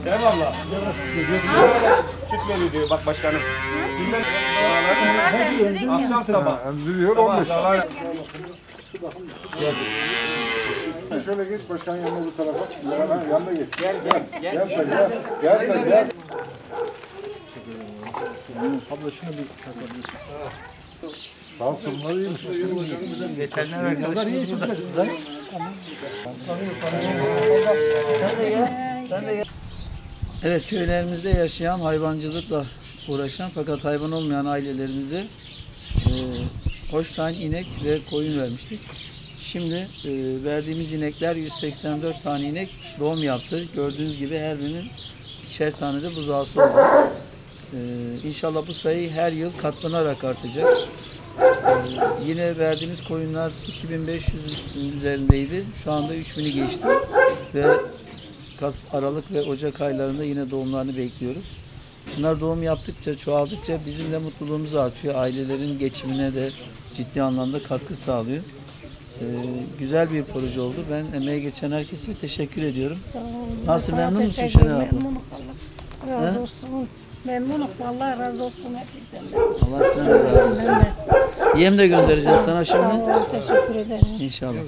Eyvallah. Süt veriyor diyor bak başkanım. Akşam sabah. Emziriyor 15. Şöyle geç başkanın yanına bu tarafa. Yanına geç. Gel. Gel sen gel. Gel sen gel. Abla şunu bir takabilirsin. Sağ olsunlar iyiymiş. Geçenler arkadaşımız burada. Evet, köylerimizde yaşayan, hayvancılıkla uğraşan fakat hayvan olmayan ailelerimize Holstein inek ve koyun vermiştik. Şimdi verdiğimiz inekler 184 tane inek doğum yaptı. Gördüğünüz gibi her birinin ikişer tane de buzağısı oldu. İnşallah bu sayı her yıl katlanarak artacak. Yine verdiğimiz koyunlar 2500 üzerindeydi. Şu anda 3000'i geçti ve Aralık ve Ocak aylarında yine doğumlarını bekliyoruz. Bunlar doğum yaptıkça, çoğaldıkça bizim de mutluluğumuz artıyor. Ailelerin geçimine de ciddi anlamda katkı sağlıyor. Güzel bir proje oldu. Ben emeğe geçen herkese teşekkür ediyorum. Sağ olun. Nasıl, memnun musun Şener abla? Memnunum Allah razı olsun. Memnunum, Allah razı olsun hepinizden. Allah sizden de razı olsun. Yem de göndereceğiz sana şimdi. Sağ olun, teşekkür ederim. İnşallah.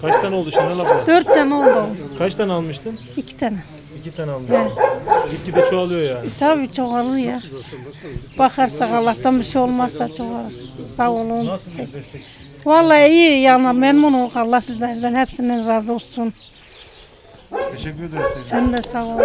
Kaç tane oldu Şenol abla? 4 tane oldu. Kaç tane almıştın? 2 tane. 2 tane almıştın. Gitgide çoğalıyor yani. Tabii çoğalıyor. Bakarsak Allah'tan bir şey olmazsa çoğalır. Sağ olun. Nasıl bir destek? Vallahi iyi yani memnunum. Allah sizlerden hepsinden razı olsun. Teşekkür ederiz. Sen de sağ olun.